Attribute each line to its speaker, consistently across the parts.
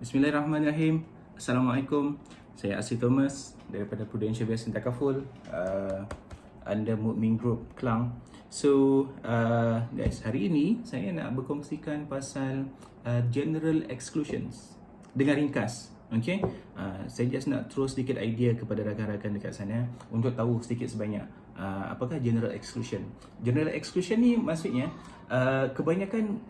Speaker 1: Bismillahirrahmanirrahim. Assalamualaikum. Saya Asri Thomas daripada Prudential Biasa Takaful under Mukmin Group Kelang. So guys, hari ini saya nak berkongsikan pasal general exclusions dengan ringkas. Okay, saya just nak throw sedikit idea kepada rakan-rakan dekat sana untuk tahu sedikit sebanyak apakah general exclusion. General exclusion ni maksudnya kebanyakan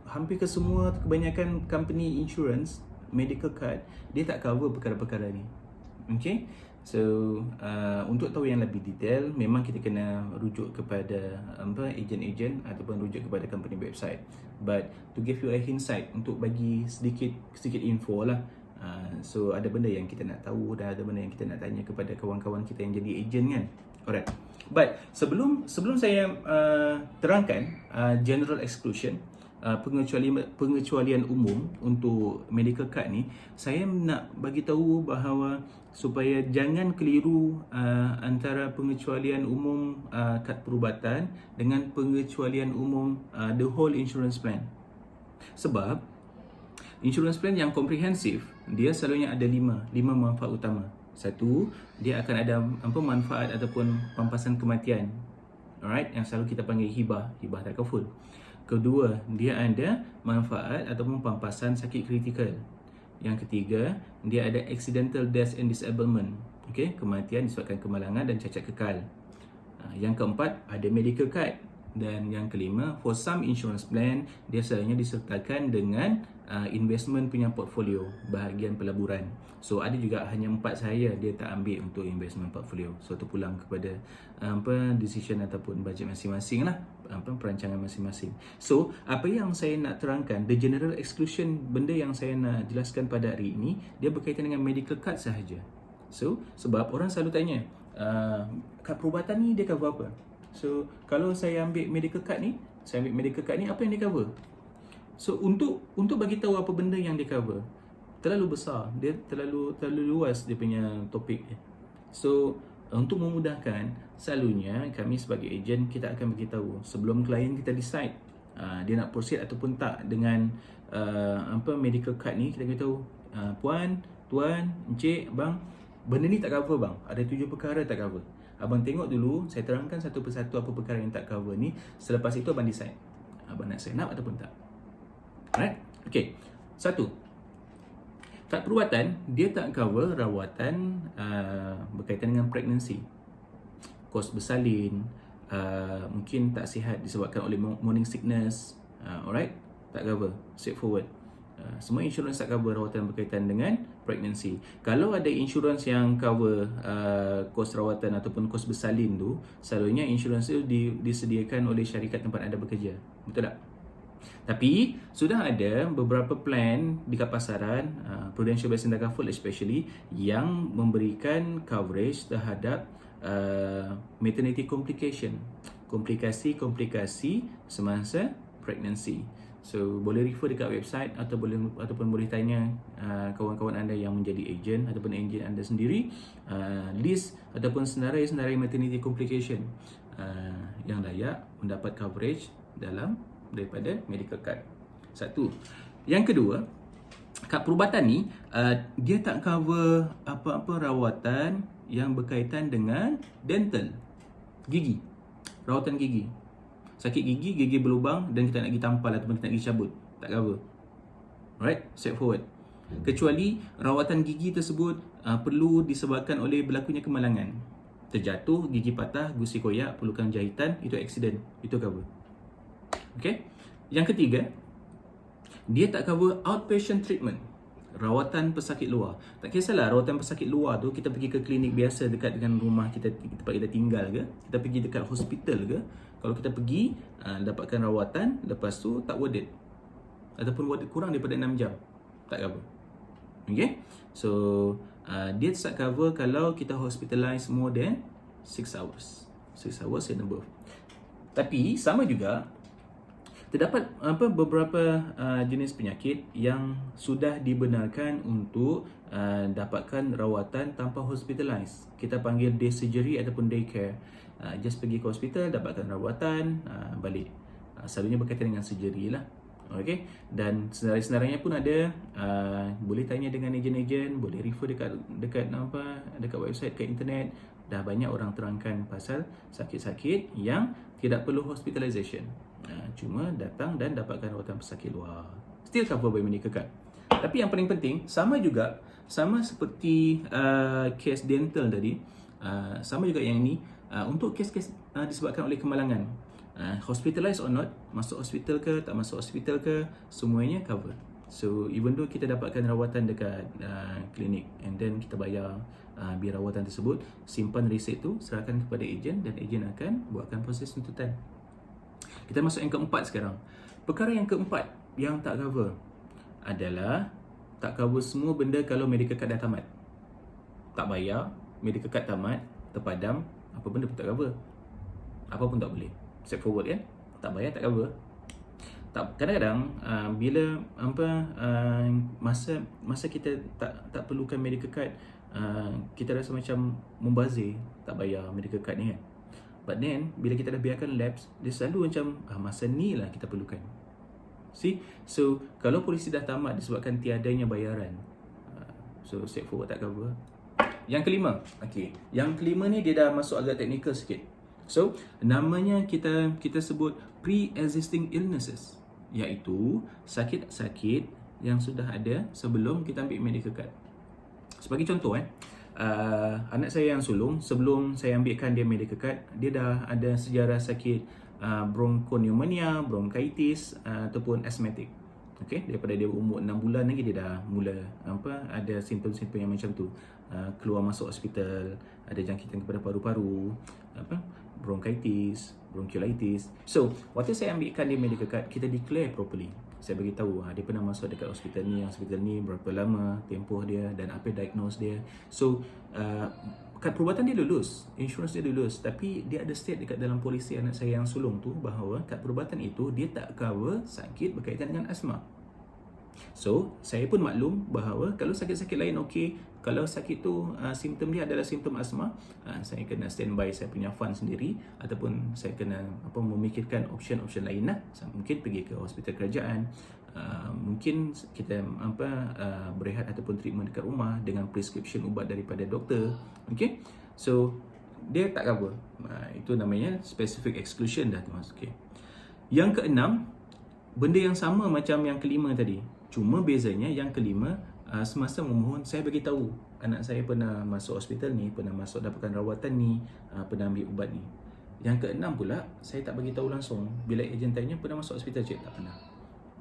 Speaker 1: hampir kebanyakan company insurance medical card dia tak cover perkara-perkara ni. Okay, so untuk tahu yang lebih detail memang kita kena rujuk kepada ejen-ejen ataupun rujuk kepada company website. But to give you a insight, untuk bagi sedikit info lah, so ada benda yang kita nak tahu dan ada benda yang kita nak tanya kepada kawan-kawan kita yang jadi ejen kan. Alright, but sebelum saya terangkan general exclusion, pengecualian umum untuk medical card ni, saya nak bagi tahu bahawa supaya jangan keliru antara pengecualian umum kad perubatan dengan pengecualian umum the whole insurance plan. Sebab insurance plan yang komprehensif dia selalunya ada lima manfaat utama. Satu, dia akan ada manfaat ataupun pampasan kematian. Alright, yang selalu kita panggil hibah takaful. Kedua, dia ada manfaat ataupun pampasan sakit kritikal. Yang ketiga, dia ada accidental death and disablement. Okay, kematian disebabkan kemalangan dan cacat kekal. Yang keempat, ada medical card. Dan yang kelima, for some insurance plan, dia selalunya disertakan dengan investment punya portfolio, bahagian pelaburan. So ada juga hanya 4 saya dia tak ambil untuk investment portfolio. So terpulang kepada decision ataupun budget masing-masing lah, perancangan masing-masing. So apa yang saya nak terangkan, the general exclusion, benda yang saya nak jelaskan pada hari ini, dia berkaitan dengan medical card sahaja. So sebab orang selalu tanya, kad perubatan ni dia cover apa? So kalau saya ambil medical card ni, apa yang dia cover? So untuk bagi tahu apa benda yang dia cover, terlalu besar, dia terlalu luas dia punya topik dia. So untuk memudahkan, selalunya kami sebagai ejen kita akan beritahu sebelum klien kita decide dia nak proceed ataupun tak dengan medical card ni. Kita beritahu, puan, tuan, encik, bang, benda ni tak cover bang, ada 7 perkara tak cover. Abang tengok dulu, saya terangkan satu persatu apa perkara yang tak cover ni. Selepas itu abang decide abang nak sign up ataupun tak. Alright, okay. Satu, kad perubatan dia tak cover rawatan berkaitan dengan pregnancy, kos bersalin, mungkin tak sihat disebabkan oleh morning sickness. Alright, tak cover, straightforward. Semua insurans tak cover rawatan berkaitan dengan pregnancy. Kalau ada insurans yang cover kos rawatan ataupun kos bersalin tu, selalunya insurans itu disediakan oleh syarikat tempat anda bekerja. Betul tak? Tapi sudah ada beberapa plan di pasaran, Prudential Biasa Takaful especially, yang memberikan coverage terhadap maternity complication, komplikasi semasa pregnancy. So boleh refer dekat website ataupun boleh tanya kawan-kawan anda yang menjadi ejen ataupun ejen anda sendiri, list ataupun senarai maternity complication yang layak mendapat coverage daripada medical card. Satu. Yang kedua, kad perubatan ni dia tak cover apa-apa rawatan yang berkaitan dengan dental, gigi, rawatan gigi. Sakit gigi berlubang dan kita nak pergi tampal ataupun kita nak pergi cabut, tak cover. Alright, straightforward. Kecuali rawatan gigi tersebut perlu disebabkan oleh berlakunya kemalangan, terjatuh, gigi patah, gusi koyak, perlukan jahitan, itu accident, itu cover. Okay. Yang ketiga, dia tak cover outpatient treatment, rawatan pesakit luar. Tak kisahlah rawatan pesakit luar tu kita pergi ke klinik biasa dekat dengan rumah kita, tempat kita tinggal ke, kita pergi dekat hospital ke. Kalau kita pergi dapatkan rawatan, lepas tu tak worded ataupun worded kurang daripada 6 jam, tak cover. Okay, so dia tak cover kalau kita hospitalized more than 6 hours and above. Tapi sama juga, terdapat beberapa jenis penyakit yang sudah dibenarkan untuk dapatkan rawatan tanpa hospitalize. Kita panggil day surgery ataupun day care. Just pergi ke hospital, dapatkan rawatan, balik. Selalunya berkaitan dengan surgery lah. Okey, dan senarai-senarainya pun ada, boleh tanya dengan ejen-ejen, boleh refer dekat website, dekat internet. Dah banyak orang terangkan pasal sakit-sakit yang tidak perlu hospitalization. Cuma datang dan dapatkan rawatan pesakit luar. Still cover by medical card. Tapi yang paling penting, sama seperti kes dental tadi, sama juga yang ini, untuk kes-kes disebabkan oleh kemalangan, hospitalized or not, masuk hospital ke, tak masuk hospital ke, semuanya cover. So even though kita dapatkan rawatan dekat klinik and then kita bayar bil rawatan tersebut, simpan resit tu, serahkan kepada ejen dan ejen akan buatkan proses tuntutan. Kita masuk yang keempat sekarang. Perkara yang keempat yang tak cover adalah tak cover semua benda kalau medical card dah tamat. Tak bayar, medical card tamat, terpadam, apa benda pun tak cover. Apa pun tak boleh. Straightforward kan? Tak bayar tak cover. Kadang-kadang bila masa kita tak perlukan medical card, kita rasa macam membazir tak bayar medical card ni kan. But then bila kita dah biarkan lapse, dia selalu macam masa ni lah kita perlukan. See? So kalau polisi dah tamat disebabkan tiadanya bayaran, so straightforward tak cover. Yang kelima, okey. Yang kelima ni dia dah masuk agak teknikal sikit. So namanya kita sebut pre-existing illnesses, iaitu sakit-sakit yang sudah ada sebelum kita ambil medical card. Sebagai contoh anak saya yang sulung, sebelum saya ambilkan dia medical card, dia dah ada sejarah sakit bronchopneumonia, bronchitis ataupun asthmatic. Okey, daripada dia umur 6 bulan lagi dia dah mula ada simptom-simptom yang macam tu. Keluar masuk hospital, ada jangkitan kepada paru-paru, bronchitis, bronchiolitis. So, waktu saya ambilkan dia medical card, kita declare properly. Saya bagi tahu dia pernah masuk dekat hospital ni berapa lama tempoh dia dan apa diagnose dia. So kad perubatan dia lulus, insurans dia lulus, tapi dia ada state dekat dalam polisi anak saya yang sulung tu bahawa kad perubatan itu dia tak cover sakit berkaitan dengan asma. So saya pun maklum bahawa kalau sakit-sakit lain okey, kalau sakit tu simptom dia adalah simptom asma, saya kena standby saya punya fund sendiri ataupun saya kena memikirkan option-option lain lah. Mungkin pergi ke hospital kerajaan, mungkin kita berehat ataupun treatment dekat rumah dengan prescription ubat daripada doktor. Okay, so dia tak cover. Itu namanya specific exclusion dah tu. Okay. Yang keenam, benda yang sama macam yang kelima tadi, cuma bezanya yang kelima semasa memohon saya bagi tahu anak saya pernah masuk hospital ni, pernah masuk dapatkan rawatan ni, pernah ambil ubat ni. Yang keenam pula saya tak bagi tahu langsung. Bila ejen tanya pernah masuk hospital, cik, tak pernah.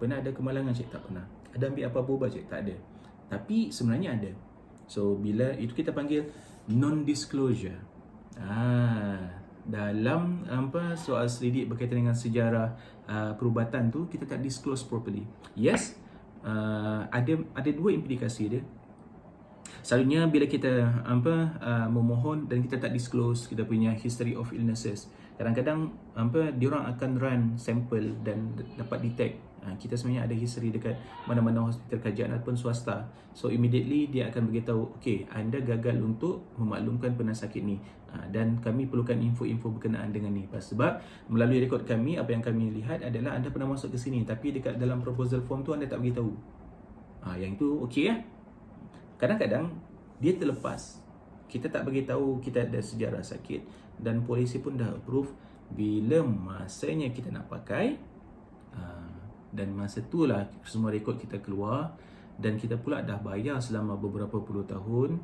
Speaker 1: Pernah ada kemalangan, cik, tak pernah. Ada ambil apa-apa ubat, cik, tak ada. Tapi sebenarnya ada. So bila itu kita panggil non-disclosure. Dalam soal selidik berkaitan dengan sejarah perubatan tu, kita tak disclose properly. Yes, ada dua implikasi dia. Selalunya bila kita memohon dan kita tak disclose kita punya history of illnesses, kadang-kadang diorang akan run sampel dan dapat detect kita sebenarnya ada history dekat mana-mana hospital kerajaan ataupun swasta. So immediately dia akan beritahu, okey, anda gagal untuk memaklumkan pernah sakit ni, dan kami perlukan info-info berkenaan dengan ni. Sebab melalui rekod kami, apa yang kami lihat adalah anda pernah masuk ke sini, tapi dekat dalam proposal form tu anda tak beritahu. Yang itu okey ya. Kadang-kadang dia terlepas, kita tak beritahu kita ada sejarah sakit dan polisi pun dah approve. Bila masanya kita nak pakai, dan masa itulah semua rekod kita keluar dan kita pula dah bayar selama beberapa puluh tahun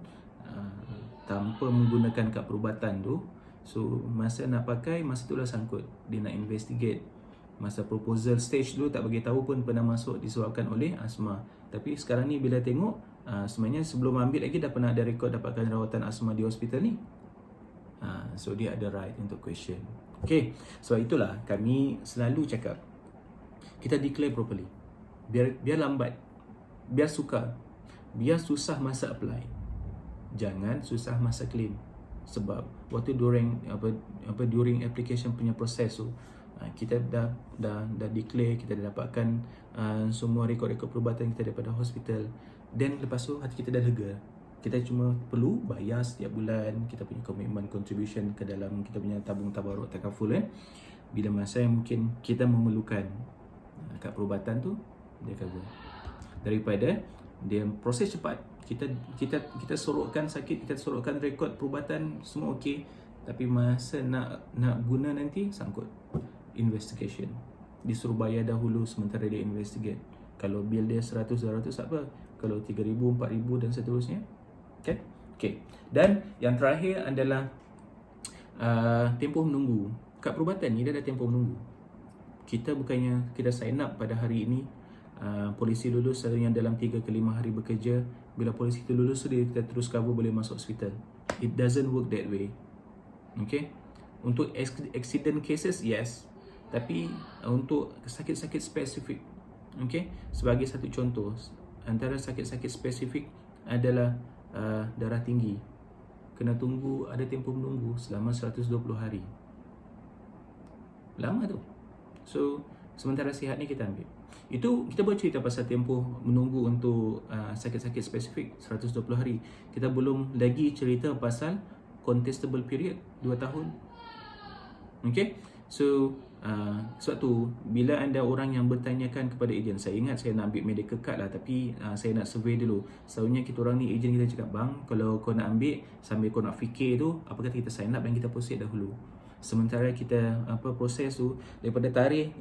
Speaker 1: tanpa menggunakan kad perubatan tu. So masa nak pakai, masa itulah sangkut. Dia nak investigate. Masa proposal stage dulu tak bagi tahu pun pernah masuk disebabkan oleh asma. Tapi sekarang ni bila tengok, sebenarnya sebelum ambil lagi dah pernah ada rekod dapatkan rawatan asma di hospital ni. So dia ada right untuk question. Okay, so itulah kami selalu cakap, kita declare properly. Biar lambat, biar sukar, biar susah masa apply. Jangan susah masa claim. Sebab waktu during application punya proses tu, kita dah declare, kita dah dapatkan semua rekod-rekod perubatan kita daripada hospital, dan lepas tu hati kita dah lega. Kita cuma perlu bayar setiap bulan kita punya commitment contribution ke dalam kita punya tabung tabaruk takaful. Bila masa yang mungkin kita memerlukan, kad perubatan tu dia cover. Daripada dia proses cepat, kita sorokkan sakit, kita sorokkan rekod perubatan semua okey, tapi masa nak guna nanti sangkut investigation. Disuruh bayar dahulu sementara dia investigate. Kalau bil dia 100 200 tak apa. Kalau 3,000 4,000 dan seterusnya. Okay? Okay. Dan yang terakhir adalah tempoh menunggu. Kad perubatan ni dia ada tempoh menunggu. Kita bukannya kita sign up pada hari ini, polisi lulus selalunya dalam 3 ke 5 hari bekerja. Bila polisi itu lulus, kita terus cover boleh masuk hospital. It doesn't work that way. Okay? Untuk accident cases, yes. Tapi untuk sakit-sakit spesifik, okay? Sebagai satu contoh, antara sakit-sakit spesifik adalah darah tinggi. Kena tunggu, ada tempoh menunggu selama 120 hari. Lama tu. So, sementara sihat ni kita ambil. Itu kita boleh cerita pasal tempoh menunggu untuk sakit-sakit spesifik 120 hari. Kita belum lagi cerita pasal contestable period 2 tahun. Okay? So, sebab tu bila anda orang yang bertanyakan kepada ejen, saya ingat saya nak ambil medical card lah, tapi saya nak survey dulu. Selalunya kita orang ni, ejen kita cakap, bang, kalau kau nak ambil sambil kau nak fikir tu, apa kata kita sign up dan kita proceed dahulu. Sementara kita proses tu daripada tarikh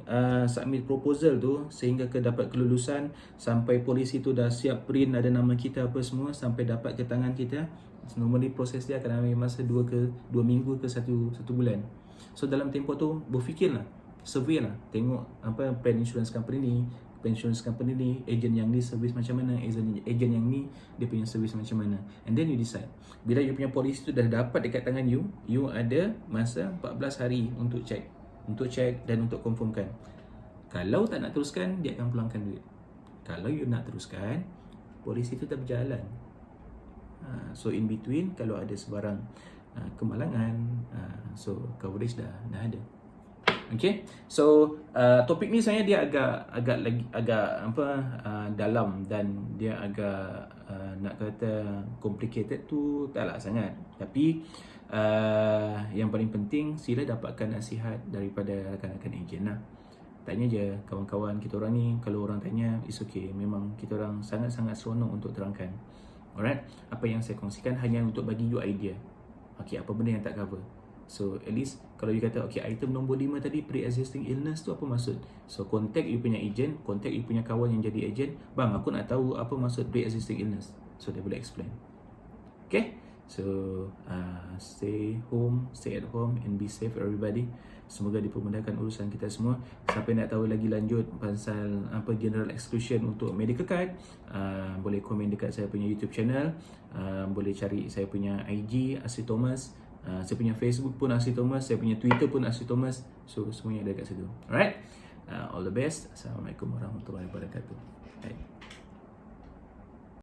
Speaker 1: submit proposal tu sehingga ke dapat kelulusan, sampai polisi tu dah siap print ada nama kita apa semua, sampai dapat ke tangan kita, normally proses dia akan ambil masa 2 minggu ke 1 bulan. So dalam tempoh tu berfikirlah, survey lah, tengok plan insurance company ni, agent yang ni servis macam mana, agent yang ni dia punya servis macam mana, and then you decide. Bila you punya polisi tu dah dapat dekat tangan you ada masa 14 hari untuk check dan untuk confirmkan. Kalau tak nak teruskan, dia akan pulangkan duit. Kalau you nak teruskan, polisi tu tak berjalan. So in between, kalau ada sebarang kemalangan, so coverage dah ada. Okay, so topik ni saya dia agak dalam, dan dia agak nak kata complicated tu taklah sangat. Tapi yang paling penting, sila dapatkan nasihat daripada rakan-rakan ejen lah. Tanya je kawan-kawan kita orang ni, kalau orang tanya, it's okay. Memang kita orang sangat-sangat seronok untuk terangkan. Alright, apa yang saya kongsikan hanya untuk bagi you idea. Okay, apa benda yang tak cover. So at least kalau you kata, okay, item nombor 5 tadi, pre-existing illness tu apa maksud? So contact you punya agent, contact you punya kawan yang jadi agent, bang, aku nak tahu apa maksud pre-existing illness. So dia boleh explain. Okay, so stay at home and be safe everybody. Semoga dipermudahkan urusan kita semua. Siapa nak tahu lagi lanjut pasal general exclusion untuk medical card, boleh komen dekat saya punya YouTube channel, boleh cari saya punya IG Asri Thomas, saya punya Facebook pun Asri Thomas, saya punya Twitter pun Asri Thomas. So semuanya ada kat situ. Alright, all the best. Assalamualaikum warahmatullahi wabarakatuh. Bye.